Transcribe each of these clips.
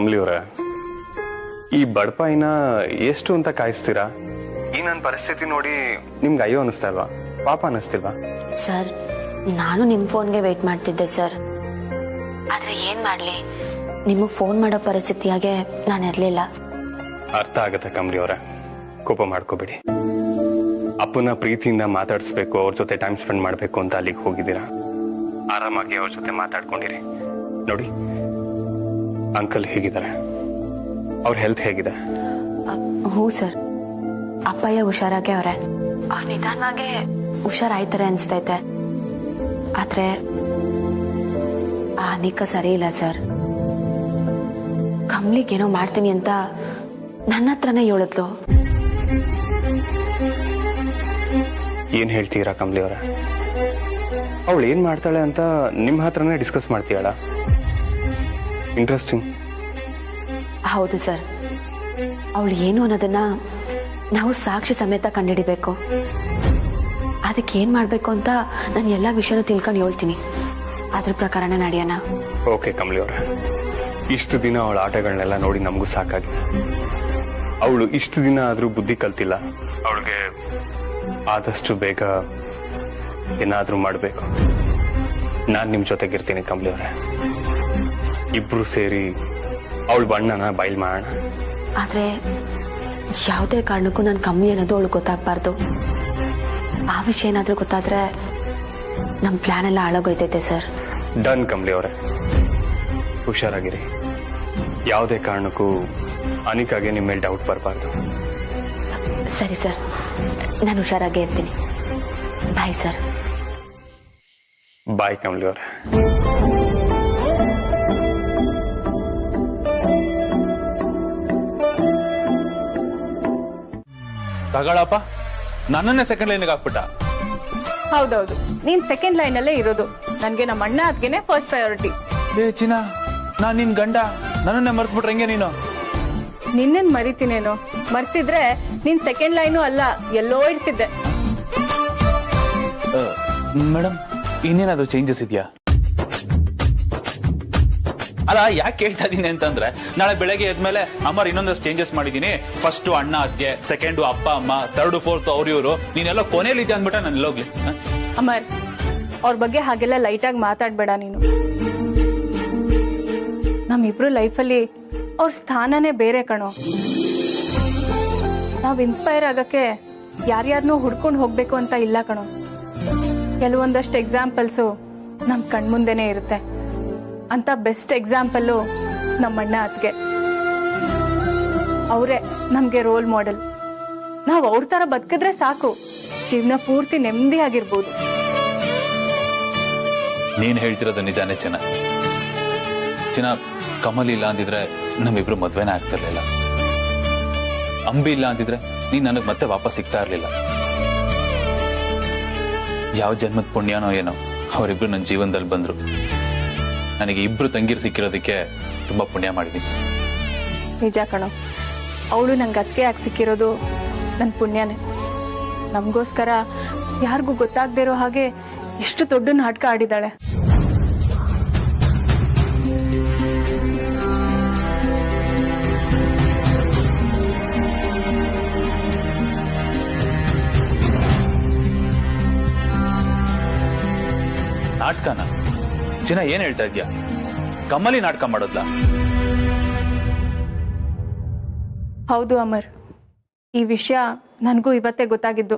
ಕಮಲಿ ಅವರೇ, ಈ ಬಡಪಾಯಿನ ಎಷ್ಟು ಅಂತ ಕಾಯಿಸ್ತೀರಾ? ಈ ನನ್ನ ಪರಿಸ್ಥಿತಿ ನೋಡಿ ನಿಮ್ಗೆ ಅಯ್ಯೋ ಅನಿಸ್ತಾ ಇಲ್ವಾ? ಪಾಪ ಅನಿಸ್ತಿಲ್ವಾ? ಸರ್, ನಾನು ನಿಮ್ ಫೋನ್ಗೆ ವೇಟ್ ಮಾಡ್ತಿದ್ದೆ ಸರ್. ಆದ್ರೆ ಏನ್ ಮಾಡ್ಲಿ, ನಿಮಗ್ ಫೋನ್ ಮಾಡೋ ಪರಿಸ್ಥಿತಿಯಾಗೆ ನಾನು ಇರ್ಲಿಲ್ಲ. ಅರ್ಥ ಆಗತ್ತೆ ಕಮಲಿ ಅವರೇ, ಕೋಪ ಮಾಡ್ಕೋಬೇಡಿ. ಅಪ್ಪನ ಪ್ರೀತಿಯಿಂದ ಮಾತಾಡಿಸ್ಬೇಕು, ಅವ್ರ ಜೊತೆ ಟೈಮ್ ಸ್ಪೆಂಡ್ ಮಾಡ್ಬೇಕು ಅಂತ ಅಲ್ಲಿಗೆ ಹೋಗಿದ್ದೀರಾ. ಆರಾಮಾಗಿ ಅವ್ರ ಜೊತೆ ಮಾತಾಡ್ಕೊಂಡಿರಿ. ನೋಡಿ, ಅಂಕಲ್ ಹೇಗಿದ್ದಾರೆ? ಅವ್ರ ಹೆಲ್ತ್ ಹೇಗಿದೆ? ಹ್ಞೂ ಸರ್, ಅಪ್ಪಯ್ಯ ಹುಷಾರಾಗೆ ಅವ್ರೆ. ಅವ್ರ ನಿಧಾನವಾಗೆ ಹುಷಾರಾಯ್ತಾರೆ ಅನ್ಸ್ತೈತೆ. ಆದ್ರೆ ಅನಿಕ ಸರಿ ಇಲ್ಲ ಸರ್. ಕಮ್ಲಿಗೇನೋ ಮಾಡ್ತೀನಿ ಅಂತ ನನ್ನ ಹತ್ರನೇ ಹೇಳಿದ್ಲು. ಏನ್ ಹೇಳ್ತೀರಾ ಕಮಲಿ ಅವರ? ಅವಳು ಏನ್ ಮಾಡ್ತಾಳೆ ಅಂತ ನಿಮ್ಮ ಹತ್ರನೇ ಡಿಸ್ಕಸ್ ಮಾಡ್ತೀಯಳ? ಇಂಟ್ರೆಸ್ಟಿಂಗ್. ಹೌದು ಸರ್, ಅವಳು ಏನು ಅನ್ನೋದನ್ನ ನಾವು ಸಾಕ್ಷಿ ಸಮೇತ ಕಂಡುಹಿಡಿಬೇಕು. ಅದಕ್ಕೆ ಏನ್ ಮಾಡ್ಬೇಕು ಅಂತ ನಾನು ಎಲ್ಲಾ ವಿಷಯನೂ ತಿಳ್ಕೊಂಡು ಹೇಳ್ತೀನಿ. ಅದ್ರ ಪ್ರಕಾರನೇ ನಡೆಯೋಣ. ಓಕೆ ಕಮಲಿ ಅವರ, ಇಷ್ಟು ದಿನ ಅವಳ ಆಟಗಳನ್ನೆಲ್ಲ ನೋಡಿ ನಮಗೂ ಸಾಕಾಗಿದೆ. ಅವಳು ಇಷ್ಟು ದಿನ ಆದ್ರೂ ಬುದ್ಧಿ ಕಲ್ತಿಲ್ಲ. ಅವಳಿಗೆ ಆದಷ್ಟು ಬೇಗ ಏನಾದ್ರೂ ಮಾಡ್ಬೇಕು. ನಾನ್ ನಿಮ್ ಜೊತೆಗಿರ್ತೀನಿ ಕಮಲಿ ಅವರೇ. ಇಬ್ರು ಸೇರಿ ಅವಳ ಬಣ್ಣನ ಬಯಲ್ ಮಾಡೋಣ. ಆದ್ರೆ ಯಾವುದೇ ಕಾರಣಕ್ಕೂ ನಾನು ಕಮ್ಮಿ ಅನ್ನೋದು ಅವಳು ಗೊತ್ತಾಗ್ಬಾರ್ದು. ಆ ವಿಷಯ ಏನಾದ್ರೂ ಗೊತ್ತಾದ್ರೆ ನಮ್ ಪ್ಲಾನ್ ಎಲ್ಲ ಹಾಳಾಗೋಯ್ತೈತೆ ಸರ್. ಡನ್ ಕಮಲಿ ಅವರೇ, ಹುಷಾರಾಗಿರಿ. ಯಾವುದೇ ಕಾರಣಕ್ಕೂ ಅನಿಕಾಗೆ ನಿಮ್ಮ ಮೇಲೆ ಡೌಟ್ ಬರಬಾರ್ದು. ಸರಿ ಸರ್, ನಾನು ಹುಷಾರಾಗೇ ಇರ್ತೀನಿ. Bye sir. ಬಾಯ್ ಕಮಲಿ ಅವರೇ. ತಗಳಪ್ಪ, ನನ್ನನ್ನೇ ಸೆಕೆಂಡ್ ಲೈನ್ಗೆ ಹಾಕ್ಬಿಟ್ಟ. ಹೌದೌದು, ನೀನ್ ಸೆಕೆಂಡ್ ಲೈನ್ ಅಲ್ಲೇ ಇರೋದು. ನನ್ಗೆ ನಮ್ಮ ಅಣ್ಣ ಅದ್ಗೆನೆ ಫಸ್ಟ್ ಪ್ರಯಾರಿಟಿ. ಏ ಚಿನ್ನ, ನಾನ್ ನಿನ್ ಗಂಡ, ನನ್ನನ್ನೇ ಮರ್ತ್ಬಿಟ್ರೆ ಹೆಂಗೆ ನೀನು? ನಿನ್ನನ್ ಮರಿತೀನೇನು? ಮರ್ತಿದ್ರೆ ನೀನ್ ಸೆಕೆಂಡ್ ಲೈನು ಅಲ್ಲ, ಎಲ್ಲೋ ಇರ್ತಿದ್ದೆ. ಮೇಡಮ್, ಇನ್ನೇನಾದ್ರು ಚೇಂಜಸ್ ಇದೆಯಾ? ಅಲ್ಲ, ಯಾಕೆ ಕೇಳ್ತಾ ಇದೀನಿ ಅಂತಂದ್ರೆ, ನಾಳೆ ಬೆಳಗ್ಗೆ ಎದ್ಮೇಲೆ ಅಮ್ಮರ್ ಇನ್ನೊಂದಷ್ಟು ಚೇಂಜಸ್ ಮಾಡಿದೀನಿ. ಫಸ್ಟ್ ಅಣ್ಣ ಅದ್ಗೆ, ಸೆಕೆಂಡ್ ಅಪ್ಪ ಅಮ್ಮ, ಥರ್ಡ್ ಫೋರ್ತ್ ಅವ್ರ ಇವರು, ನೀನೆಲ್ಲ ಕೊನೆಯಲ್ಲಿ ಇದೆ ಅಂದ್ಬಿಟ್ಟ ನಾನು ಎಲ್ಲೋಗ್ಲಿ? ಅಮರ್, ಅವ್ರ ಬಗ್ಗೆ ಹಾಗೆಲ್ಲ ಲೈಟ್ ಆಗಿ ಮಾತಾಡ್ಬೇಡ ನೀನು. ನಮ್ಮಿಬ್ರು ಲೈಫಲ್ಲಿ ಅವ್ರ ಸ್ಥಾನನೇ ಬೇರೆ ಕಣೋ. ನಾವ್ ಇನ್ಸ್ಪೈರ್ ಆಗಕ್ಕೆ ಯಾರ್ಯಾರನ್ನೂ ಹುಡ್ಕೊಂಡು ಹೋಗ್ಬೇಕು ಅಂತ ಇಲ್ಲ ಕಣೋ. ಕೆಲವೊಂದಷ್ಟು ಎಕ್ಸಾಂಪಲ್ಸು ನಮ್ ಕಣ್ಮುಂದೆನೆ ಇರುತ್ತೆ. ಅಂತ ಬೆಸ್ಟ್ ಎಕ್ಸಾಂಪಲ್ಲು ನಮ್ಮಣ್ಣ ಅತ್ಗೆ. ಅವರೇ ನಮ್ಗೆ ರೋಲ್ ಮಾಡೆಲ್. ನಾವ್ ಅವ್ರ ತರ ಬದುಕಿದ್ರೆ ಸಾಕು, ಜೀವನ ಪೂರ್ತಿ ನೆಮ್ಮದಿಯಾಗಿರ್ಬೋದು. ನೀನ್ ಹೇಳ್ತಿರೋದು ನಿಜಾನೇ ಚಿನ್ನ. ಚಿನ್ನ, ಕಮಲ್ ಇಲ್ಲ ಅಂದಿದ್ರೆ ನಮ್ಮಿಬ್ರು ಮದ್ವೆನೇ ಆಗ್ತಿರ್ಲಿಲ್ಲ. ಅಂಬಿ ಇಲ್ಲ ಅಂದಿದ್ರೆ ನೀನ್ ನನಗ್ ಮತ್ತೆ ವಾಪಸ್ ಸಿಗ್ತಾ ಇರ್ಲಿಲ್ಲ. ಯಾವ ಜನ್ಮದ ಪುಣ್ಯನೋ ಏನೋ ಅವರಿಬ್ರು ನನ್ನ ಜೀವನದಲ್ಲಿ ಬಂದ್ರು. ನನಗೆ ಇಬ್ರು ತಂಗಿರು ಸಿಕ್ಕಿರೋದಕ್ಕೆ ತುಂಬಾ ಪುಣ್ಯ ಮಾಡಿದೀನಿ. ನಿಜ ಕಣೋ, ಅವಳು ನಂಗೆ ಅತ್ತಿಗೆ ಆಗಿ ಸಿಕ್ಕಿರೋದು ನನ್ ಪುಣ್ಯನೇ. ನಮಗೋಸ್ಕರ ಯಾರಿಗೂ ಗೊತ್ತಾಗದೇ ಇರೋ ಹಾಗೆ ಎಷ್ಟು ದೊಡ್ಡ ನಾಟಕ ಆಡಿದಾಳೆ. ನಾಟಕನ? ಚಿನ್ನ, ಏನ್ ಹೇಳ್ತಾ ಇದ್ಯಾ? ಕಮಲಿ ನಾಟಕ ಮಾಡೋದ್ಲ? ಹೌದು ಅಮರ್, ಈ ವಿಷಯ ನನಗೂ ಇವತ್ತೇ ಗೊತ್ತಾಗಿದ್ದು.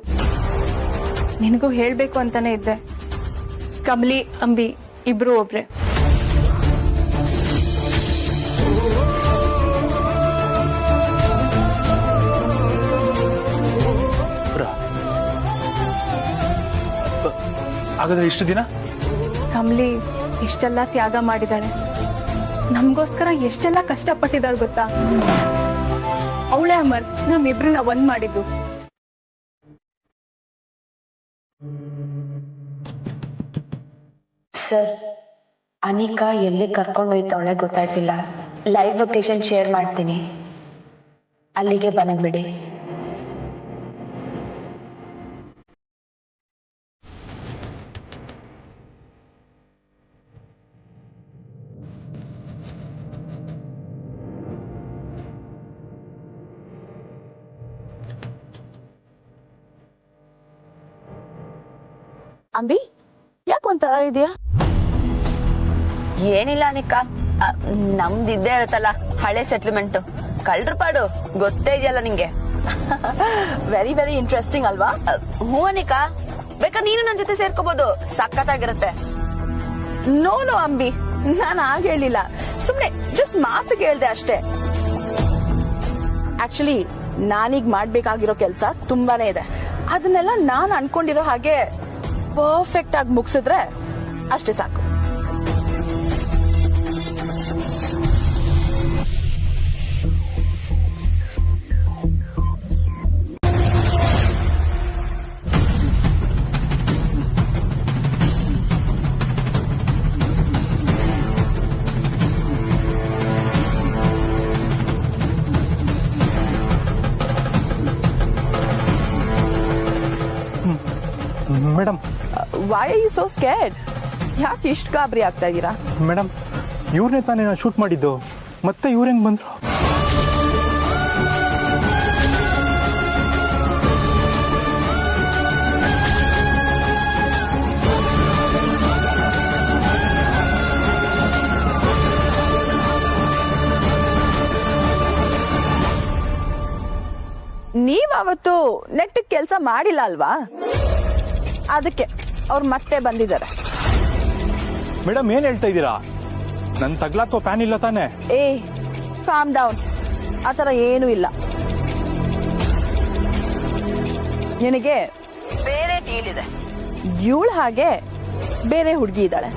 ನಿನಗೂ ಹೇಳ್ಬೇಕು ಅಂತಾನೆ ಇದ್ದೆ. ಕಮಲಿ, ಅಂಬಿ ಇಬ್ರು ಒಬ್ರೆ. ಹಾಗಾದ್ರೆ ಇಷ್ಟು ದಿನ ಕಮಲಿ ಎಷ್ಟೆಲ್ಲ ತ್ಯಾಗ ಮಾಡಿದಾಳೆ, ನಮಗೋಸ್ಕರ ಎಷ್ಟೆಲ್ಲ ಕಷ್ಟಪಟ್ಟಿದ್ದಾಳೆ ಗೊತ್ತಾ? ಅವಳೇ ಅಮರ್ ನಮ್ಮಿಬ್ರನ್ನ ಒಂದ್ ಮಾಡಿದ್ದು. ಸರ್, ಅನಿಕಾ ಎಲ್ಲಿ ಕರ್ಕೊಂಡು ಹೋಯ್ತವಳೆ ಗೊತ್ತಾಯ್ತಿಲ್ಲ. ಲೈವ್ ಲೊಕೇಶನ್ ಶೇರ್ ಮಾಡ್ತೀನಿ, ಅಲ್ಲಿಗೆ ಬಂದ್ಬಿಡಿ. ಅಂಬಿ ಯಾಕೊಂಥರ ಇದೆಯಾ? ಏನಿಲ್ಲ ಅನಿಕಾ, ನಮ್ದಿದ್ದೇ ಇರುತ್ತಲ್ಲ ಹಳೆ ಸೆಟ್ಲ್ಮೆಂಟ್, ಕಳ್ರ ಪಾಡು ಗೊತ್ತೇ ಇದೆಯಲ್ಲ ನಿಂಗೆ. ವೆರಿ ವೆರಿ ಇಂಟ್ರೆಸ್ಟಿಂಗ್ ಅಲ್ವಾ? ಹ್ಞೂ ಅನಿಕಾ, ಬೇಕಾ ನೀನು ನನ್ನ ಜೊತೆ ಸೇರ್ಕೋಬಹುದು, ಸಖತ್ತಾಗಿರುತ್ತೆ. ನೋ ನೋ ಅಂಬಿ, ನಾನು ಆಗ ಹೇಳಿಲ್ಲ, ಸುಮ್ನೆ ಜಸ್ಟ್ ಮಾತಿಗೆ ಹೇಳ್ದೆ ಅಷ್ಟೇ. ಆಕ್ಚುಲಿ ನಾನೀಗ ಮಾಡ್ಬೇಕಾಗಿರೋ ಕೆಲ್ಸ ತುಂಬಾನೇ ಇದೆ. ಅದನ್ನೆಲ್ಲ ನಾನು ಅನ್ಕೊಂಡಿರೋ ಹಾಗೆ ಪರ್ಫೆಕ್ಟ್ ಆಗಿ ಮುಗಿಸಿದ್ರೆ ಅಷ್ಟೇ ಸಾಕು. Madam why are you so scared? ಯಾಕೆ ಇಷ್ಟು ಗಾಬರಿ ಆಗ್ತಾ ಇದ್ದೀರಾ? ಮೇಡಮ್, ಇವ್ರನ್ನೇ ತಾನೇ ನಾನು ಶೂಟ್ ಮಾಡಿದ್ದು, ಮತ್ತೆ ಇವ್ರ ಹೆಂಗ್ ಬಂದ್ರು? ನೀವತ್ತು ನೆಟ್ ಕೆಲಸ ಮಾಡಿಲ್ಲ ಅಲ್ವಾ? ಅದಕ್ಕೆ ಅವ್ರು ಮತ್ತೆ ಬಂದಿದ್ದಾರೆ. ಮೇಡಮ್, ಏನ್ ಹೇಳ್ತಾ ಇದ್ದೀರಾ? ನನ್ ತಗ್ಲಾಕೋ ಫ್ಯಾನ್ ಇಲ್ಲ ತಾನೆ? ಏ ಕಾಮ್ ಡೌನ್, ಆತರ ಏನೂ ಇಲ್ಲ. ನಿನಗೆ ಬೇರೆ ಡೀಲ್ ಇದೆ. ಇವಳ ಹಾಗೆ ಬೇರೆ ಹುಡುಗಿ ಇದ್ದಾಳೆ.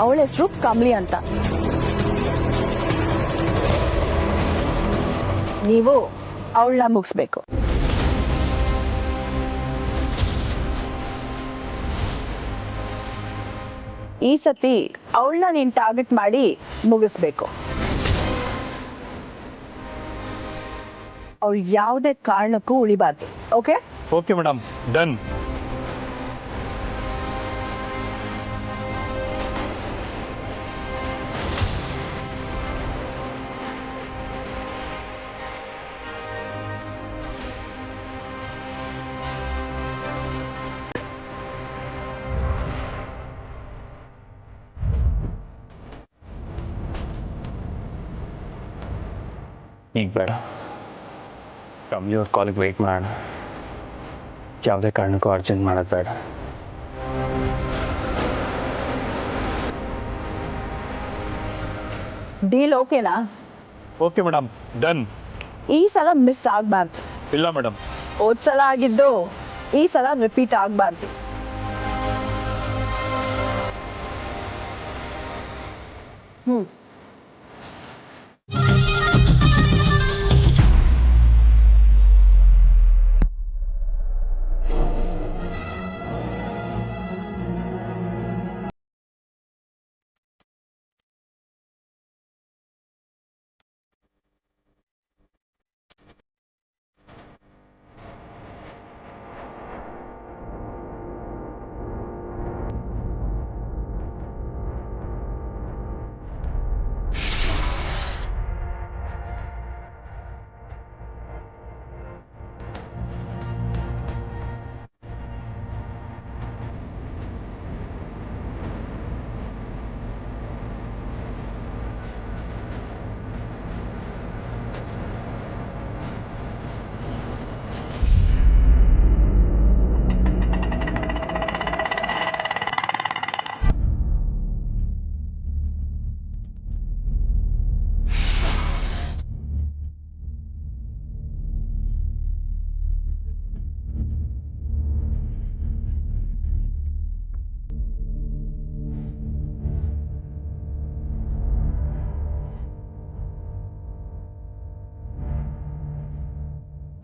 ಅವಳ ಹೆಸರು ಕಮಲಿ ಅಂತ. ನೀವು ಅವಳನ್ನ ಮುಗಿಸ್ಬೇಕು. ಈ ಸತಿ ಅವಳನ್ನ ನೀನ್ ಟಾರ್ಗೆಟ್ ಮಾಡಿ ಮುಗಿಸ್ಬೇಕು. ಅವಳು ಯಾವುದೇ ಕಾರಣಕ್ಕೂ ಉಳಿಬಾರ್ದು. ಓಕೆ? Okay madam, done. ಈಗ ಬೇಡ, ಕಮ್ಮಿ ಅವ್ರ ಕಾಲಿಗೆ ವೆಯ್ಟ್ ಮಾಡೋಣ. ಯಾವುದೇ ಕಾರಣಕ್ಕೂ ಅರ್ಜೆಂಟ್ ಮಾಡೋದು ಬೇಡ. ಡೀಲ್ ಓಕೆನಾ? Okay madam, done. ಈ ಸಲ ಮಿಸ್ ಆಗ್ಬಾರ್ದು. ಇಲ್ಲ ಮೇಡಮ್. ಹೋದ್ ಸಲ ಆಗಿದ್ದು ಈ ಸಲ ರಿಪೀಟ್ ಆಗ್ಬಾರ್ದು.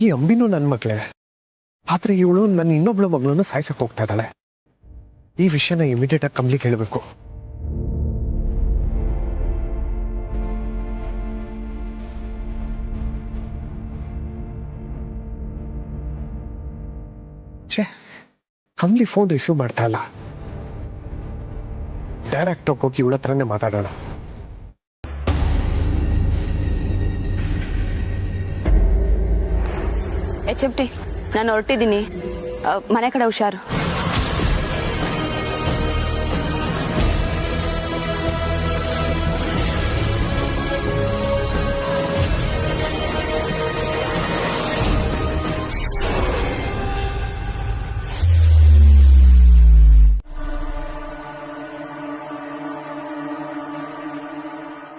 ಈ ಅಂಬಿನೂ ನನ್ನ ಮಗಳೇ, ಆದ್ರೆ ಇವಳು ನನ್ನ ಇನ್ನೊಬ್ಳ ಮಗಳನ್ನ ಸಾಯ್ಸಕ್ ಹೋಗ್ತಾ ಇದ್ದಾಳೆ. ಈ ವಿಷಯನ ಇಮಿಡಿಯೇಟ್ ಆಗಿ ಕಮಲಿಗೆ ಹೇಳಬೇಕು. ಛೇ, ಕಮಲಿ ಫೋನ್ ರಿಸೀವ್ ಮಾಡ್ತಾ ಇಲ್ಲ. ಡೈರೆಕ್ಟ್ ಹೋಗಿ ಇವಳ ಹತ್ರನೇ ಮಾತಾಡೋಣ. HMT, ನಾನು ಹೊರಟಿದ್ದೀನಿ, ಮನೆ ಕಡೆ ಹುಷಾರು.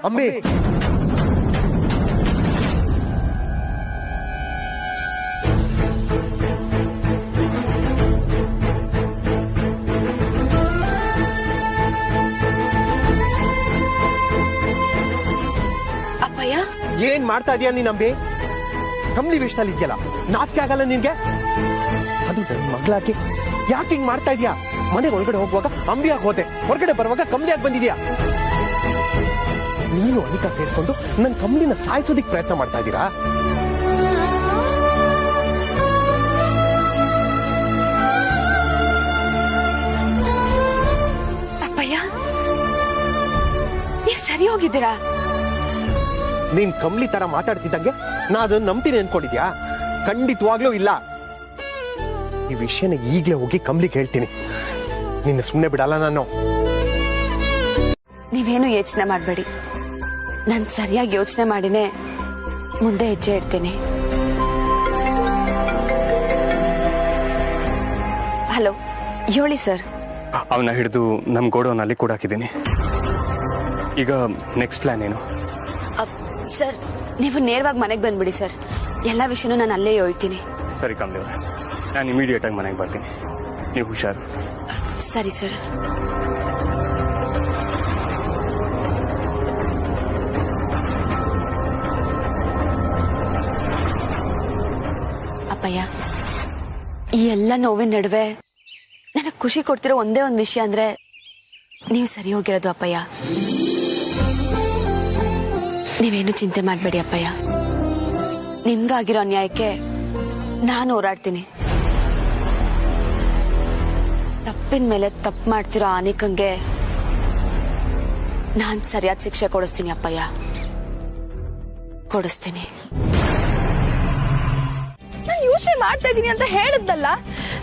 ಅಂಬಿ, ಅಪ್ಪಯ್ಯ, ಏನ್ ಮಾಡ್ತಾ ಇದೀಯ ನೀನ್ ಅಂಬಿ? ಕಂಬ್ಲಿ ವೇಷದಲ್ಲಿ ಇದೆಯಲ್ಲ, ನಾಚಿಕೆ ಆಗಲ್ಲ ನಿನ್ಗೆ? ಅದು ನನ್ನ ಮಗಳಾಕಿ ಯಾಕೆ ಹಿಂಗ್ ಮಾಡ್ತಾ ಇದೀಯಾ? ಮನೆ ಒಳಗಡೆ ಹೋಗುವಾಗ ಅಂಬಿಯಾಗಿ ಹೋದೆ, ಹೊರಗಡೆ ಬರುವಾಗ ಕಂಬ್ಲಿಯಾಗಿ ಬಂದಿದ್ಯಾ? ನೀನು ಅನಿಕಾ ಸೇರ್ಕೊಂಡು ನನ್ನ ಕಂಬ್ಲಿನ ಸಾಯಿಸೋದಿಕ್ ಪ್ರಯತ್ನ ಮಾಡ್ತಾ ಇದ್ದೀರಾ? ಅಪ್ಪಯ್ಯ, ನೀವು ಸರಿ ಹೋಗಿದ್ದೀರಾ? ನೀನ್ ಕಂಬ್ಲಿ ತರ ಮಾತಾಡ್ತಿದ್ದಂಗೆ ನಾ ಅದನ್ನ ನಂಬ್ತೀನಿ ಅನ್ಕೊಂಡಿದ್ಯಾ? ಖಂಡಿತವಾಗ್ಲೂ ಇಲ್ಲ. ಈ ವಿಷಯನ ಈಗ್ಲೇ ಹೋಗಿ ಕಂಬ್ಲಿಗೆ ಹೇಳ್ತೀನಿ. ನಿನ್ನ ಸುಮ್ಮನೆ ಬಿಡಲ್ಲ ನಾನು. ನೀವೇನು ಯೋಚನೆ ಮಾಡಬೇಡಿ, ನಾನು ಸರಿಯಾಗಿ ಯೋಚನೆ ಮಾಡಿನೇ ಮುಂದೆ ಹೆಜ್ಜೆ ಇಡ್ತೀನಿ. ಹಲೋ, ಹೇಳಿ ಸರ್. ಅವನ್ನ ಹಿಡಿದು ನಮ್ ಗೋಡೌನಲ್ಲಿ ಕೂಡ ಹಾಕಿದ್ದೀನಿ. ಈಗ ನೆಕ್ಸ್ಟ್ ಪ್ಲಾನ್ ಏನು? ಸರ್, ನೀವು ನೇರವಾಗಿ ಮನೆಗೆ ಬಂದ್ಬಿಡಿ ಸರ್. ಎಲ್ಲ ವಿಷಯನೂ ನಾನು ಅಲ್ಲೇ ಹೇಳ್ತೀನಿ. ಸರಿ ಕಮಲಿ ಅವರೇ, ನಾನು ಇಮಿಡಿಯೇಟ್ ಆಗಿ ಮನೆಗೆ ಬರ್ತೀನಿ. ನೀವು ಹುಷಾರು. ಸರಿ ಸರ್. ಅಪ್ಪಯ್ಯ, ಈ ಎಲ್ಲ ನೋವಿನ ನಡುವೆ ನನಗೆ ಖುಷಿ ಕೊಡ್ತಿರೋ ಒಂದೇ ಒಂದು ವಿಷಯ ಅಂದ್ರೆ ನೀವು ಸರಿ ಹೋಗಿರೋದು ಅಪ್ಪಯ್ಯ. ನೀವೇನು ಚಿಂತೆ ಮಾಡಬೇಡಿ ಅಪ್ಪಯ್ಯ. ನಿಮ್ಗಾಗಿರೋ ಅನ್ಯಾಯಕ್ಕೆ ನಾನು ಹೋರಾಡ್ತೀನಿ. ತಪ್ಪಿನ ಮೇಲೆ ತಪ್ಪು ಮಾಡ್ತಿರೋ ಆನಿಕಂಗೆ ನಾನ್ ಸರಿಯಾದ ಶಿಕ್ಷೆ ಕೊಡಿಸ್ತೀನಿ ಅಪ್ಪಯ್ಯ, ಕೊಡಿಸ್ತೀನಿ. ನಾನು ಯೋಚನೆ ಮಾಡ್ತಾ ಇದ್ದೀನಿ ಅಂತ ಹೇಳಿದ್ನಲ್ಲ,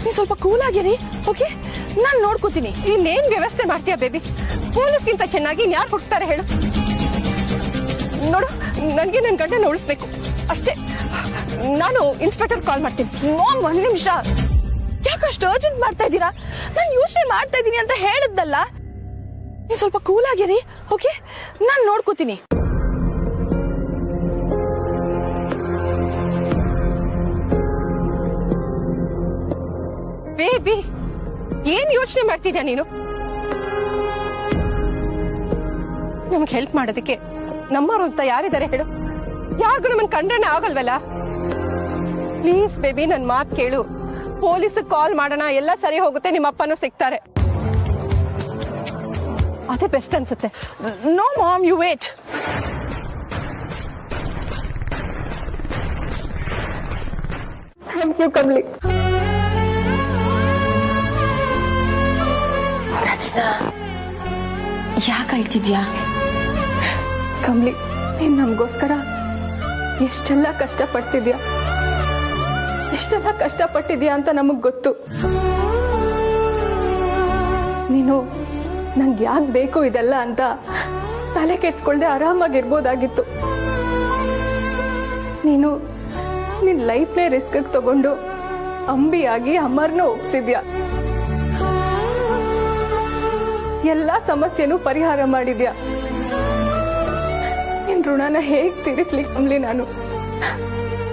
ನೀನ್ ಸ್ವಲ್ಪ ಕೂಲ್ ಆಗಿರಿ. ಓಕೆ, ನಾನ್ ನೋಡ್ಕೋತೀನಿ. ಇನ್ನೇನ್ ವ್ಯವಸ್ಥೆ ಮಾಡ್ತೀಯಾ ಬೇಬಿ? ಪೊಲೀಸ್ಗಿಂತ ಚೆನ್ನಾಗಿ ಇನ್ಯಾರು ಹುಡ್ತಾರೆ ಹೇಳು? ನೋಡು, ನನ್ಗೆ ನನ್ ಗಂಡನ ಉಳಿಸ್ಬೇಕು ಅಷ್ಟೇ. ನಾನು ಇನ್ಸ್ಪೆಕ್ಟರ್ ಕಾಲ್ ಮಾಡ್ತೀನಿ. ಮಾಮ್, ಒಂದ್ ನಿಮಿಷ. ಯಾಕಷ್ಟು ಅರ್ಜೆಂಟ್ ಮಾಡ್ತಾ ಇದ್ದೀರಾ? ನಾನು ಯೋಚನೆ ಮಾಡ್ತಾ ಇದ್ದೀನಿ ಅಂತ ಹೇಳಿದ್ನಲ್ಲ, ನೀನ್ ಸ್ವಲ್ಪ ಕೂಲ್ ಆಗಿರಿ. ಓಕೆ, ನಾನ್ ನೋಡ್ಕೋತೀನಿ. ಬೇಬಿ, ಏನ್ ಯೋಚನೆ ಮಾಡ್ತಿದ್ಯಾ ನೀನು? ನಮ್ಗೆ ಹೆಲ್ಪ್ ಮಾಡೋದಕ್ಕೆ ನಮ್ಮವ್ರು ಅಂತ ಯಾರಿದ್ದಾರೆ ಹೇಳು? ಯಾರಿಗೂ ನಮ್ಮನ್ ಕಂಡ್ರೇನೆ ಆಗಲ್ವಲ್ಲ. ಪ್ಲೀಸ್ ಬೇಬಿ, ನನ್ ಮಾತ್ ಕೇಳು. ಪೊಲೀಸ್ ಕಾಲ್ ಮಾಡೋಣ, ಎಲ್ಲ ಸರಿ ಹೋಗುತ್ತೆ, ನಿಮ್ಮ ಅಪ್ಪನೂ ಸಿಗ್ತಾರೆ. ಅದೇ ಬೆಸ್ಟ್ ಅನ್ಸುತ್ತೆ. No mom, you wait. Thank you Kamli. Rachana, ಯಾಕೆ ಅಳ್ತಿದ್ಯಾ? ಕಮ್ಲಿ, ನೀನ್ ನಮ್ಗೋಸ್ಕರ ಎಷ್ಟೆಲ್ಲ ಕಷ್ಟಪಡ್ತಿದ್ಯಾ, ಎಷ್ಟೆಲ್ಲ ಕಷ್ಟಪಟ್ಟಿದ್ಯಾ ಅಂತ ನಮಗ್ ಗೊತ್ತು. ನೀನು ನಂಗೆ ಯಾಕೆ ಬೇಕು ಇದೆಲ್ಲ ಅಂತ ತಲೆ ಕೆಡ್ಸ್ಕೊಳ್ದೆ ಆರಾಮಾಗಿರ್ಬೋದಾಗಿತ್ತು. ನೀನು ನಿನ್ ಲೈಫ್ನೇ ರಿಸ್ಕ್ ತಗೊಂಡು ಅಂಬಿಯಾಗಿ ಅಮರ್ನ ಒಪ್ಸಿದ್ಯಾ. ಎಲ್ಲ ಸಮಸ್ಯೆನೂ ಪರಿಹಾರ ಮಾಡಿದ್ಯಾ. ನಿನ್ ಋಣನ ಹೇಗ್ ತೀರಿಸ್ಲಿ ಕಮ್ಲಿ? ನಾನು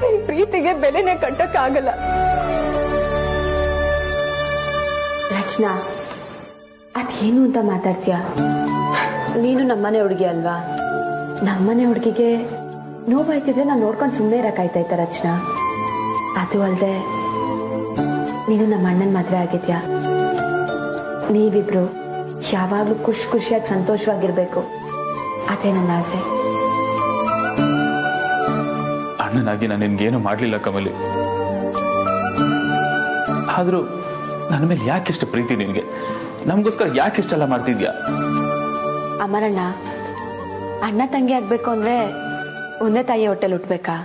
ನಿನ್ ಪ್ರೀತಿಗೆ ಬೆಲೆನೆ ಕಟ್ಟಕ್ಕಾಗಲ್ಲ. ರಚನಾ, ಅದೇನು ಅಂತ ಮಾತಾಡ್ತೀಯ? ನೀನು ನಮ್ಮನೆ ಹುಡುಗಿ ಅಲ್ವಾ? ನಮ್ಮನೆ ಹುಡುಗಿಗೆ ನೋವಾಯ್ತಿದ್ರೆ ನಾನು ನೋಡ್ಕೊಂಡು ಸುಮ್ಮನೆ ಇರಕ್ಕಾಯ್ತಾಯ್ತಾ ರಚನಾ? ಅದು ಅಲ್ಲದೆ ನೀನು ನಮ್ಮ ಅಣ್ಣನ ಮದ್ವೆ ಆಗಿದ್ಯಾ. ನೀವಿಬ್ರು ಯಾವಾಗ್ಲೂ ಖುಷಿಯಾಗಿ ಸಂತೋಷವಾಗಿರ್ಬೇಕು, ಅದೇ ನನ್ನ ಆಸೆ. ಅಣ್ಣನಾಗಿ ನಾನು ನಿನ್ಗೇನು ಮಾಡ್ಲಿಲ್ಲ ಕಮಲಿ. ಆದ್ರೂ ನನ್ನ ಮೇಲೆ ಯಾಕಿಷ್ಟು ಪ್ರೀತಿ ನಿನ್ಗೆ? ನಮಗೋಸ್ಕರ ಯಾಕಿಷ್ಟೆಲ್ಲ ಮಾಡ್ತಿದ್ಯಾ? ಅಮರಣ್ಣ, ಅಣ್ಣ ತಂಗಿ ಆಗ್ಬೇಕು ಅಂದ್ರೆ ಒಂದೇ ತಾಯಿ ಹೊಟ್ಟೆಲ್ ಹುಟ್ಬೇಕಾ?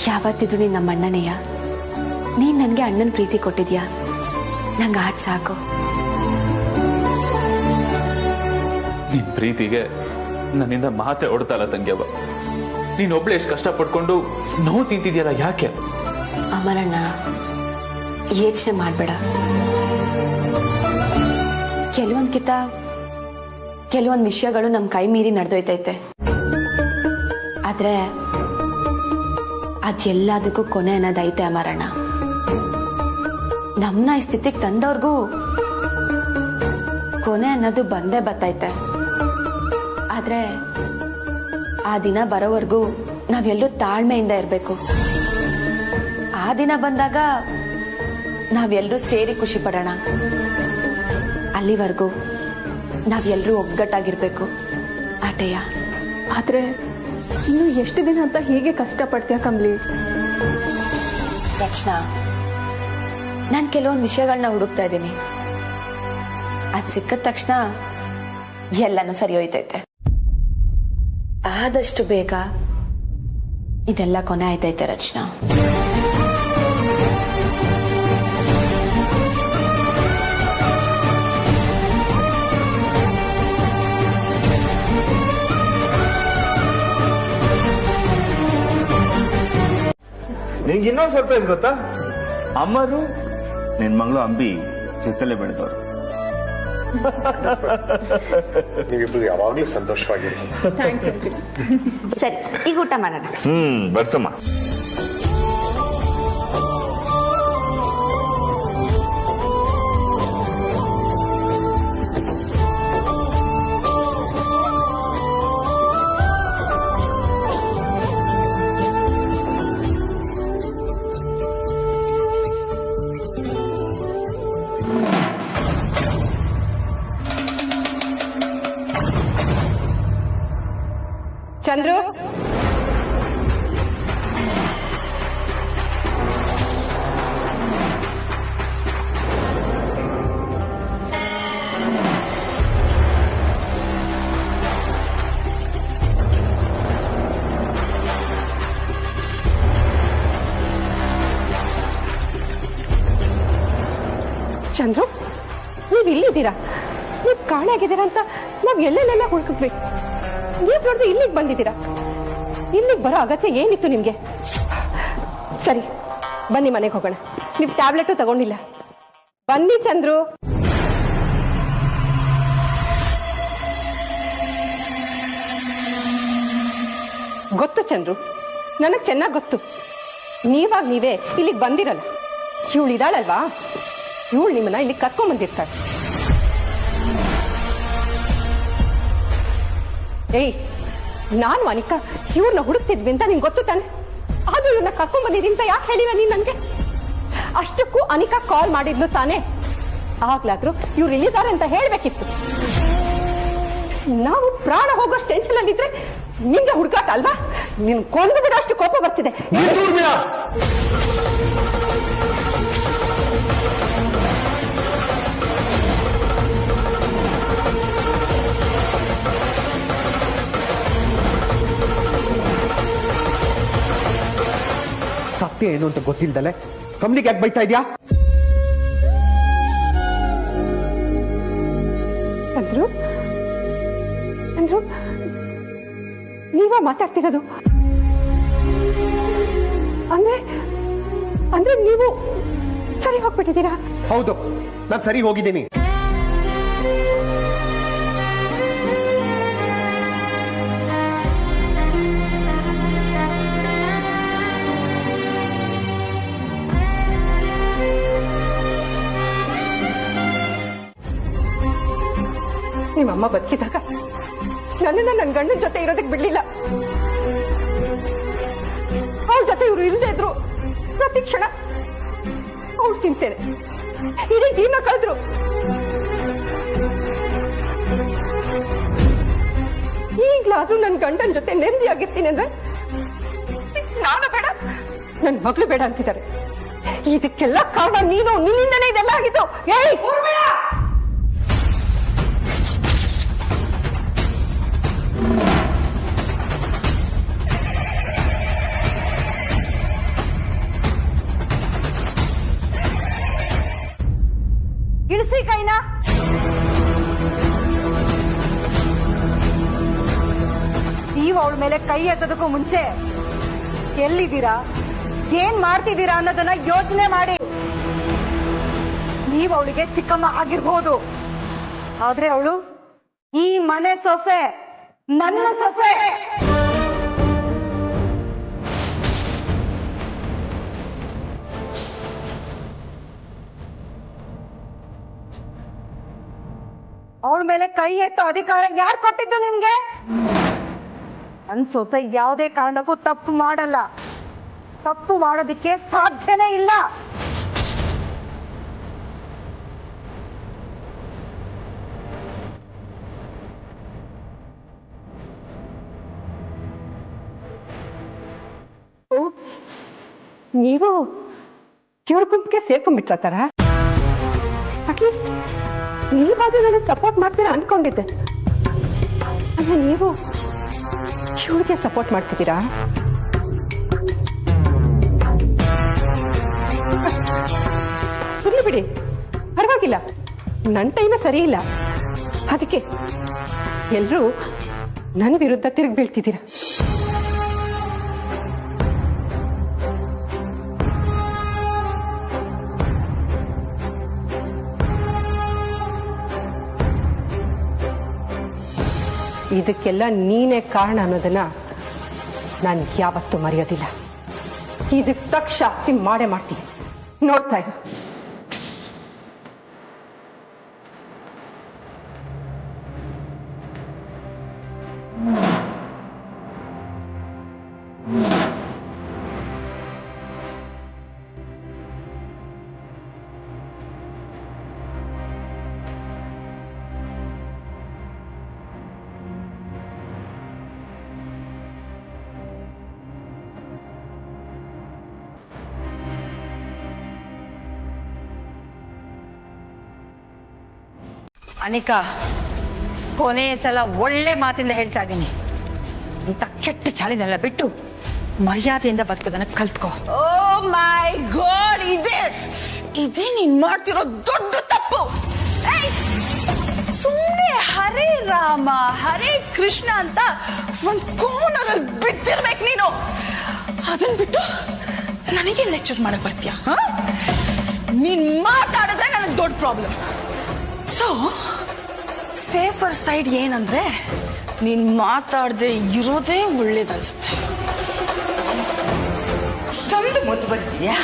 ಯಾವತ್ತಿದ್ರು ನೀನ್ ನಮ್ಮ ಅಣ್ಣನೆಯ. ನೀನ್ ನನ್ಗೆ ಅಣ್ಣನ ಪ್ರೀತಿ ಕೊಟ್ಟಿದ್ಯಾ, ನಂಗೆ ಆಟ ಸಾಕು. ನಿನ್ ಪ್ರೀತಿಗೆ ನನ್ನಿಂದ ಮಾತೆ ಹೊಡ್ತಲ್ಲ ತಂಗ್ಯವ. ನೀನ್ ಒಬ್ಳೆ ಎಷ್ಟು ಕಷ್ಟ ಪಟ್ಕೊಂಡು ನೋವು ತಿಂತಿದ್ಯಲ್ಲ, ಯಾಕೆ? ಅಮರಣ್ಣ, ಯೋಚನೆ ಮಾಡ್ಬೇಡ. ಕೆಲವೊಂದ್ ವಿಷಯಗಳು ನಮ್ ಕೈ ಮೀರಿ ನಡೆದೋಯ್ತೈತೆ. ಆದ್ರೆ ಅದೆಲ್ಲದಕ್ಕೂ ಕೊನೆ ಅನ್ನೋದೈತೆ ಅಮರಣ್ಣ. ನಮ್ನ ಈ ಸ್ಥಿತಿಗೆ ತಂದವ್ರಿಗೂ ಕೊನೆ ಅನ್ನೋದು ಬಂದೇ ಬತ್ತೈತೆ. ಆದ್ರೆ ಆ ದಿನ ಬರೋವರೆಗೂ ನಾವೆಲ್ಲರೂ ತಾಳ್ಮೆಯಿಂದ ಇರ್ಬೇಕು. ಆ ದಿನ ಬಂದಾಗ ನಾವೆಲ್ಲರೂ ಸೇರಿ ಖುಷಿ ಪಡೋಣ. ಅಲ್ಲಿವರೆಗೂ ನಾವೆಲ್ಲರೂ ಒಗ್ಗಟ್ಟಾಗಿರ್ಬೇಕು. ಆಟೆಯ. ಆದ್ರೆ ಇನ್ನು ಎಷ್ಟು ದಿನ ಅಂತ ಹೀಗೆ ಕಷ್ಟಪಡ್ತೀಯ ಕಮ್ಲಿ? ರಚನಾ, ನಾನು ಕೆಲವೊಂದು ವಿಷಯಗಳನ್ನ ಹುಡುಕ್ತಾ ಇದ್ದೀನಿ. ಅದ್ ಸಿಕ್ಕಿದ ತಕ್ಷಣ ಎಲ್ಲಾನು ಸರಿ ಹೋಯ್ತೈತೆ. ಆದಷ್ಟು ಬೇಗ ಇದೆಲ್ಲ ಕೊನೆ ಆಯ್ತೈತೆ ರಚನಾ. ನಿಂಗೆ ಇನ್ನೊಂದು ಸರ್ಪ್ರೈಸ್ ಗೊತ್ತಾ? ಅಮ್ಮರು ನಿನ್ ಮಗಳು ಅಂಬಿ ಜೊತೆಲೆ ಬೆಳೆದವರು. ನೀವಿಬ್ರು ಯಾವಾಗ್ಲೂ ಸಂತೋಷವಾಗಿರಿ. ಸರಿ, ಈಗ ಊಟ ಮಾಡೋಣ. ಬರ್ಸಮ್ಮ. ಚಂದ್ರು, ಚಂದ್ರು, ನೀವ್ ಇಲ್ಲಿದ್ದೀರಾ? ನೀವ್ ಕಾಣಾಗಿದ್ದೀರಾ ಅಂತ ನಾವ್ ಎಲ್ಲೆಲ್ಲೆಲ್ಲ ಹುಡುಕಿದ್ವಿ. ನೀವ್ ನೋಡಿದ್ರೆ ಇಲ್ಲಿಗೆ ಬಂದಿದ್ದೀರಾ. ಇಲ್ಲಿಗೆ ಬರೋ ಅಗತ್ಯ ಏನಿತ್ತು ನಿಮ್ಗೆ? ಸರಿ, ಬನ್ನಿ ಮನೆಗೆ ಹೋಗೋಣ. ನೀವ್ ಟ್ಯಾಬ್ಲೆಟು ತಗೊಂಡಿಲ್ಲ. ಬನ್ನಿ ಚಂದ್ರು. ಗೊತ್ತು ಚಂದ್ರು, ನನಗ್ ಚೆನ್ನಾಗ್ ಗೊತ್ತು. ನೀವಾಗ ನೀವೇ ಇಲ್ಲಿಗೆ ಬಂದಿರಲ್ಲ. ಇವಳು ಇದಾಳಲ್ವಾ, ಇವಳು ನಿಮ್ಮನ್ನ ಇಲ್ಲಿ ಕರ್ಕೊಂಡ್ ಬಂದಿರ್ತಾಳೆ. ಏಯ್, ನಾನು ಅನಿಕಾ ಇವ್ರನ್ನ ಹುಡುಕ್ತಿದ್ವಿ ಅಂತ ನಿಂಗೆ ಗೊತ್ತು ತಾನೆ? ಅದು ಇವ್ರನ್ನ ಕರ್ಕೊಂಡ್ ಬಂದಿದ್ದೀನಿ ಅಂತ ಯಾಕೆ ಹೇಳಿಲ್ಲ ನೀನ್ ನನ್ಗೆ? ಅಷ್ಟಕ್ಕೂ ಅನಿಕಾ ಕಾಲ್ ಮಾಡಿದ್ಲು ತಾನೆ? ಆಗ್ಲಾದ್ರೂ ಇವ್ರು ಇಲ್ಲಿದ್ದಾರೆ ಅಂತ ಹೇಳ್ಬೇಕಿತ್ತು. ನಾವು ಪ್ರಾಣ ಹೋಗೋಷ್ಟು ಟೆನ್ಷನ್ ಅಲ್ಲಿದ್ರೆ ನಿಂಗೆ ಹುಡುಕಾಟ ಅಲ್ವಾ? ನಿನ್ ಕೊಂದು ಬಿಡೋ ಅಷ್ಟು ಕೋಪ ಬರ್ತಿದೆ. ಸತ್ಯ ಏನು ಅಂತ ಗೊತ್ತಿಲ್ದಲೆ ಕಮ್ಲಿಗೆ ಯಾಕೆ ಬೈತಾ ಇದ್ಯಾ? ಅಂದ್ರು ಅಂದ್ರು ನೀವ ಮಾತಾಡ್ತಿರೋದು? ಅಂದ್ರೆ ಅಂದ್ರೆ ನೀವು ಸರಿ ಹೋಗ್ಬಿಟ್ಟಿದ್ದೀರಾ? ಹೌದು, ನಾನು ಸರಿ ಹೋಗಿದ್ದೀನಿ. ನಿಮ್ಮಮ್ಮ ಬದುಕಿದಾಗ ನನ್ನನ್ನ ನನ್ನ ಗಂಡನ ಜೊತೆ ಇರೋದಕ್ಕೆ ಬಿಡ್ಲಿಲ್ಲ. ಅವಳ ಜೊತೆ ಇವ್ರು ಇಲ್ಲದೆ ಇದ್ರು ಪ್ರತಿ ಕ್ಷಣ ಅವಳ ಚಿಂತೆನೆ. ಇಡೀ ಜೀವನ ಕಳೆದ್ರು. ಈಗ್ಲಾದ್ರೂ ನನ್ನ ಗಂಡನ ಜೊತೆ ನೆಮ್ಮದಿಯಾಗಿರ್ತೀನಿ ಅಂದ್ರೆ ನಾನು ಬೇಡ, ನನ್ನ ಮಗಳು ಬೇಡ ಅಂತಿದ್ದಾರೆ. ಇದಕ್ಕೆಲ್ಲ ಕಾರಣ ನೀನು. ನಿನ್ನಿಂದನೇ ಇದೆಲ್ಲ ಆಗಿದ್ದು. ಏಯ್, ನೀವು ಅವಳ ಮೇಲೆ ಕೈ ಎತ್ತೋದಕ್ಕೂ ಮುಂಚೆ ಎಲ್ಲಿದ್ದೀರಾ, ಏನ್ ಮಾಡ್ತಿದ್ದೀರಾ ಅನ್ನೋದನ್ನ ಯೋಚನೆ ಮಾಡಿ. ನೀವು ಅವಳಿಗೆ ಚಿಕ್ಕಮ್ಮ ಆಗಿರ್ಬೋದು, ಆದ್ರೆ ಅವಳು ಈ ಮನೆ ಸೊಸೆ, ನನ್ನ ಸೊಸೆ. ಅವಳ ಮೇಲೆ ಕೈ ಎತ್ತೋ ಅಧಿಕಾರ ಯಾರು ಕೊಟ್ಟಿದ್ದು ನಿಮ್ಗೆ? ನನ್ ಸೊಸೆ ಯಾವುದೇ ಕಾರಣಕ್ಕೂ ತಪ್ಪು ಮಾಡಲ್ಲ, ತಪ್ಪು ಮಾಡೋದಿಕ್ಕೆ ಸಾಧ್ಯನೇ ಇಲ್ಲ. ನೀವು ಇವ್ರ ಗುಂಪಿಗೆ ಸೇರ್ಕೊಂಡ್ಬಿಟ್ರತಾರ? ಅಟ್ಲೀಸ್ಟ್ ನೀವಾದ್ರೂ ನನಗೆ ಸಪೋರ್ಟ್ ಮಾಡ್ತೀರಾ ಅನ್ಕೊಂಡಿದ್ದೆ. ಅಂದ್ರೆ ನೀವು ಇವ್ರಿಗೆ ಸಪೋರ್ಟ್ ಮಾಡ್ತಿದ್ದೀರಾ? ಇರ್ಲಿ ಬಿಡಿ, ಪರವಾಗಿಲ್ಲ. ನನ್ನ ಟೈಮೇ ಸರಿ ಇಲ್ಲ, ಅದಕ್ಕೆ ಎಲ್ರೂ ನನ್ನ ವಿರುದ್ಧ ತಿರುಗಿ ಬೀಳ್ತಿದ್ದೀರಾ. ಇದಕ್ಕೆಲ್ಲ ನೀನೇ ಕಾರಣ ಅನ್ನೋದನ್ನ ನಾನು ಯಾವತ್ತೂ ಮರೆಯೋದಿಲ್ಲ. ಇದಕ್ಕೆ ತಕ್ಕ ಶಾಸ್ತಿ ಮಾಡೇ ಮಾಡ್ತೀನಿ, ನೋಡ್ತಾ ಇರು. ಅನಿಕಾ, ಕೊನೆಯ ಸಲ ಒಳ್ಳೆ ಮಾತಿಂದ ಹೇಳ್ತಾ ಇದ್ದೀನಿ, ಇಂಥ ಕೆಟ್ಟ ಚಾಳಿನೆಲ್ಲ ಬಿಟ್ಟು ಮರ್ಯಾದೆಯಿಂದ ಬದುಕೋದನ್ನ ಕಲ್ತ್ಕೋ. ಓ ಮೈ ಗಾಡ್, ಇದೇ ನೀನ್ ಮಾಡ್ತಿರೋ ದೊಡ್ಡ ತಪ್ಪು. ಸುಮ್ಮನೆ ಹರೇ ರಾಮ ಹರೇ ಕೃಷ್ಣ ಅಂತ ಒಂದ್ ಕೋಣದಲ್ಲಿ ಬಿದ್ದಿರ್ಬೇಕು ನೀನು. ಅದನ್ನ ಬಿಟ್ಟು ನನಗೆ ಲೆಕ್ಚರ್ ಮಾಡಕ್ ಬರ್ತೀಯ? ನೀನ್ ಮಾತಾಡಿದ್ರೆ ನನಗೆ ದೊಡ್ಡ ಪ್ರಾಬ್ಲಮ್. ಸೊ ಸೇಫರ್ ಸೈಡ್ ಏನಂದ್ರೆ ನೀನ್ ಮಾತಾಡದೆ ಇರೋದೇ ಒಳ್ಳೇದನ್ಸುತ್ತೆ. ತಂದು ಮುದ್ದು ಬರ್ತೀಯಾ?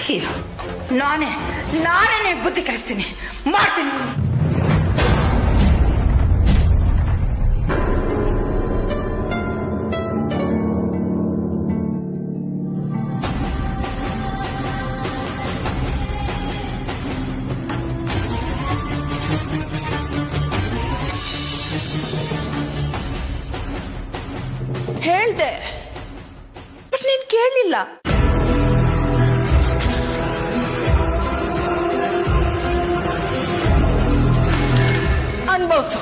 ಹೀರೋ ನಾನೇ ಬುದ್ಧಿ ಕಲಿಸ್ತೀನಿ, ಮಾಡ್ತೀನಿ. ಹೇಳ್ದೆ, ಬಟ್ ನೀನ್ ಕೇಳಲಿಲ್ಲ. ಅನ್ಭವಿಸು.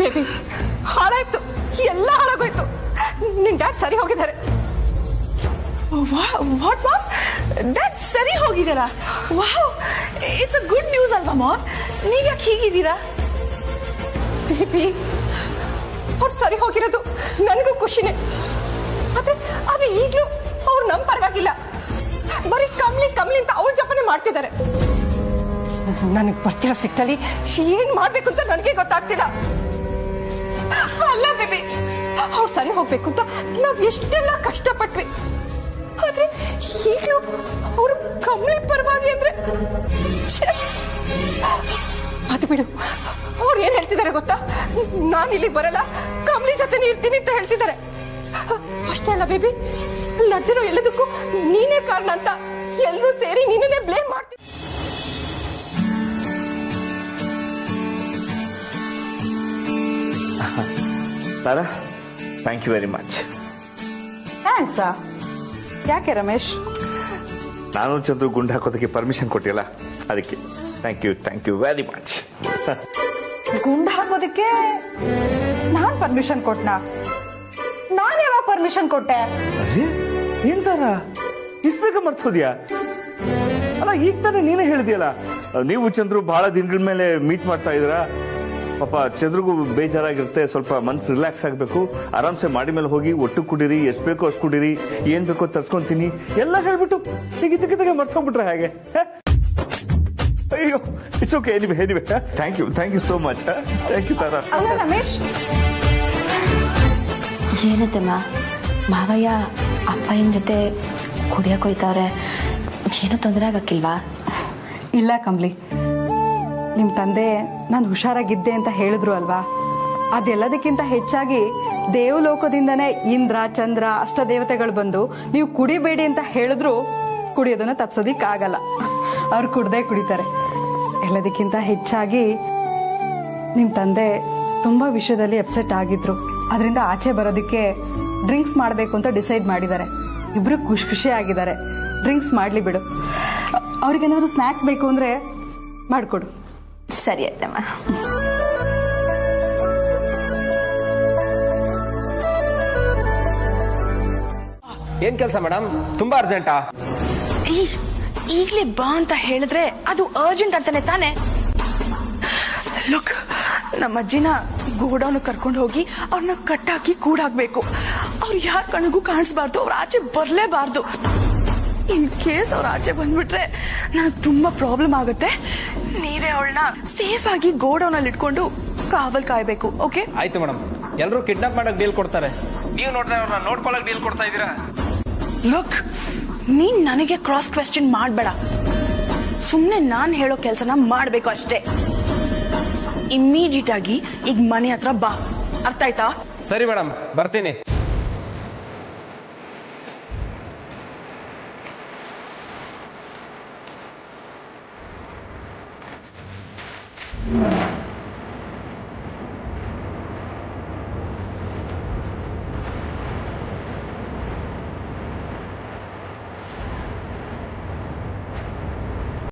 ಬೇಬಿ, ಹಾಳಾಯ್ತು, ಎಲ್ಲ ಹಾಳಾಗೋಯ್ತು. ನಿನ್ ಡ್ಯಾಡ್ ಸರಿ ಹೋಗಿದ್ದಾರೆ. What ma'am? ಡ್ಯಾಡ್ ಸರಿ ಹೋಗಿದ್ದೀರಾ? Wow, it's a good news ಅಲ್ವಾ ಮಾಮ್? ನೀವ್ಯಾಕೆ ಹೀಗಿದ್ದೀರಾ? ಬೇಬಿ, ಅವ್ರು ಸರಿ ಹೋಗಿರೋದು ನನಗೂ ಖುಷಿನೇ. ಆದ್ರೆ ಅದು ಈಗ್ಲೂ ಅವ್ರು ನಮ್ ಪರವಾಗಿಲ್ಲ, ಬರೀ ಕಮ್ಲಿ ಅಂತ ಅವ್ರ ಜಪನೆ ಮಾಡ್ತಿದ್ದಾರೆ. ನನಗ್ ಬರ್ತಿರೋ ಸಿಟ್ಟಲ್ಲಿ ಏನ್ ಮಾಡ್ಬೇಕು ಅಂತ ನನಗೆ ಗೊತ್ತಾಗ್ತಿಲ್ಲ. ಅಲ್ಲ ಬೇಬಿ, ಅವ್ರು ಸರಿ ಹೋಗ್ಬೇಕು ಅಂತ ನಾವ್ ಎಷ್ಟೆಲ್ಲ ಕಷ್ಟಪಟ್ವಿ, ಆದ್ರೆ ಈಗ್ಲೂ ಅವ್ರು ಕಮ್ಲಿ ಪರವಾಗಿ ಅಂದ್ರೆ ಅದು ಬಿಡು. ಅವ್ರು ಏನ್ ಹೇಳ್ತಿದ್ದಾರೆ ಗೊತ್ತಾ? ನಾನ್ ಇಲ್ಲಿ ಬರಲ್ಲ, ಕಮ್ಲಿ ಜೊತೆ ಇರ್ತೀನಿ ಅಂತ ಹೇಳ್ತಿದ್ದಾರೆ. ಅಷ್ಟೇ ಅಲ್ಲ ಬೇಬಿ, ನಡೆದಿರೋ ಎಲ್ಲದಕ್ಕೂ ನೀನೇ ಕಾರಣ ಅಂತ ಎಲ್ಲರೂ ಸೇರಿ ನೀನೇ ಬ್ಲೇಮ್ ಮಾಡ್ತಿದ್ದಾರೆ. ತಾರಾ, ಥ್ಯಾಂಕ್ ಯು ವೆರಿ ಮಚ್. ಥ್ಯಾಂಕ್ಸಾ? ಯಾಕೆ ರಮೇಶ್? ನಾನು ಚಂದ್ರು ಗುಂಡು ಹಾಕೋದಕ್ಕೆ ಪರ್ಮಿಷನ್ ಕೊಟ್ಟಿಲ್ಲ, ಅದಕ್ಕೆ ಥ್ಯಾಂಕ್ ಯು ವೆರಿ ಮಚ್. ಗುಂಡು ಹಾಕೋದಕ್ಕೆ ನಾನ್ ಪರ್ಮಿಷನ್ ಕೊಟ್ನಾ? ನಾನ್ ಯಾವಾಗ ಪರ್ಮಿಷನ್ ಕೊಟ್ಟೆ? ಅರೇ ಏನ್ ತರ ಇಷ್ಟು ಬೇಗ ಮರ್ತೋದ್ಯಾ? ಅಲ್ಲ ಈಗ ತಾನೇ ನೀನೇ ಹೇಳಿದ್ಯಲ್ಲ, ನೀವು ಚಂದ್ರು ಬಹಳ ದಿನಗಳ ಮೇಲೆ ಮೀಟ್ ಮಾಡ್ತಾ ಇದ್ದೀರಾ, ಪಾಪ ಚಂದ್ರಿಗೂ ಬೇಜಾರಾಗಿರುತ್ತೆ, ಸ್ವಲ್ಪ ಮನ್ಸು ರಿಲ್ಯಾಕ್ಸ್ ಆಗ್ಬೇಕು, ಆರಾಮ್ಸೆ ಮಾಡಿ ಮೇಲೆ ಹೋಗಿ ಒಟ್ಟು ಕುಡೀರಿ, ಎಷ್ಟು ಬೇಕೋ ಅಷ್ಟು ಕುಡೀರಿ, ಏನ್ ಬೇಕೋ ತರ್ಸ್ಕೊಂತೀನಿ ಎಲ್ಲ ಹೇಳ್ಬಿಟ್ಟು ಈಗ ಮರ್ತ್ಕೊಂಡ್ಬಿಟ್ರೆ ಹಾಗೆ. ಅಯ್ಯೋ it's okay, anyway thank you so much. Thank you Tara. ಅಲ್ಲ ರಮೇಶ್, ಏನತ್ತಮ್ಮ ಮಾವಯ್ಯ ಅಪ್ಪಯ್ಯನ ಜೊತೆ ಕುಡಿಯಕ್ ಹೋಯ್ತವ್ರೆ, ಏನು ತೊಂದರೆ ಆಗಕ್ಕಿಲ್ವಾ? ಇಲ್ಲ ಕಮ್ಲಿ, ನಿಮ್ ತಂದೆ ನಾನು ಹುಷಾರಾಗಿದ್ದೆ ಅಂತ ಹೇಳಿದ್ರು ಅಲ್ವಾ, ಅದೆಲ್ಲದಕ್ಕಿಂತ ಹೆಚ್ಚಾಗಿ ದೇವಲೋಕದಿಂದನೇ ಇಂದ್ರ ಚಂದ್ರ ಅಷ್ಟ ದೇವತೆಗಳು ಬಂದು ನೀವು ಕುಡಿಬೇಡಿ ಅಂತ ಹೇಳಿದ್ರು ಕುಡಿಯೋದನ್ನ ತಪ್ಸೋದಿಕ್ಕಾಗಲ್ಲ, ಅವ್ರು ಕುಡ್ದೇ ಕುಡಿತಾರೆ. ಎಲ್ಲದಕ್ಕಿಂತ ಹೆಚ್ಚಾಗಿ ನಿಮ್ ತಂದೆ ತುಂಬಾ ವಿಷಯದಲ್ಲಿ ಅಪ್ಸೆಟ್ ಆಗಿದ್ರು, ಅದರಿಂದ ಆಚೆ ಬರೋದಕ್ಕೆ ಡ್ರಿಂಕ್ಸ್ ಮಾಡಬೇಕು ಅಂತ ಡಿಸೈಡ್ ಮಾಡಿದ್ದಾರೆ. ಇಬ್ರು ಖುಷಿ ಆಗಿದ್ದಾರೆ. ಡ್ರಿಂಕ್ಸ್ ಮಾಡ್ಲಿ ಬಿಡು, ಅವ್ರಿಗೇನಾದ್ರು ಸ್ನಾಕ್ಸ್ ಬೇಕು ಅಂದ್ರೆ ಮಾಡ್ಕೊಡು. ಸರಿ ಆಯ್ತಮ್ಮ. ಏನ್ ಕೆಲಸ ಮೇಡಮ್? ತುಂಬಾ ಅರ್ಜೆಂಟಾ? ಈಗ್ಲೇ ಬಾ ಅಂತ ಹೇಳಿದ್ರೆ ಅದು ಅರ್ಜೆಂಟ್ ಅಂತಾನೆ ತಾನೆ? ಲುಕ್, ನಮ್ಮ ಅಜ್ಜಿನ ಗೋಡೌನ್ ಕರ್ಕೊಂಡು ಹೋಗಿ ಅವ್ರನ್ನ ಕಟ್ಟಾಕಿ ಕೂಡಾಕ್ಬೇಕು. ಅವ್ರು ಯಾರ ಕಣ್ಣಿಗೂ ಕಾಣಿಸ್ಬಾರ್ದು, ಅವ್ರ ಆಚೆ ಬರ್ಲೇಬಾರ್ದು. ಇನ್ ಕೇಸ್ ಅವ್ರ ಆಚೆ ಬಂದ್ಬಿಟ್ರೆ ನನಗೆ ತುಂಬಾ ಪ್ರಾಬ್ಲಮ್ ಆಗುತ್ತೆ. ನೀವೇ ಅವಳನ್ನ ಸೇಫ್ ಆಗಿ ಗೋಡೌನ್ ಅಲ್ಲಿ ಇಟ್ಕೊಂಡು ಕಾವಲ್ ಕಾಯ್ಬೇಕು. ಓಕೆ? ಆಯ್ತು ಮೇಡಮ್. ಎಲ್ಲರೂ ಕಿಡ್ನಾಪ್ ಮಾಡಕ್ ಡೀಲ್ ಕೊಡ್ತಾರೆ, ನೀವು ನೋಡಿದ್ರೆ ಅವ್ರನ್ನ ನೋಡ್ಕೊಳಕ್ ಡೀಲ್ ಕೊಡ್ತಾ ಇದ್ದೀರಾ? ಲುಕ್, ನೀನ್ ನನಗೆ ಕ್ರಾಸ್ ಕ್ವೆಶ್ಚನ್ ಮಾಡ್ಬೇಡ. ಸುಮ್ನೆ ನಾನ್ ಹೇಳೋ ಕೆಲ್ಸನ ಮಾಡ್ಬೇಕು ಅಷ್ಟೇ. ಇಮ್ಮಿಡಿಯೇಟ್ ಆಗಿ ಈಗ ಮನೆ ಹತ್ರ ಬಾ, ಅರ್ಥ ಆಯ್ತಾ? ಸರಿ ಮೇಡಮ್, ಬರ್ತೀನಿ.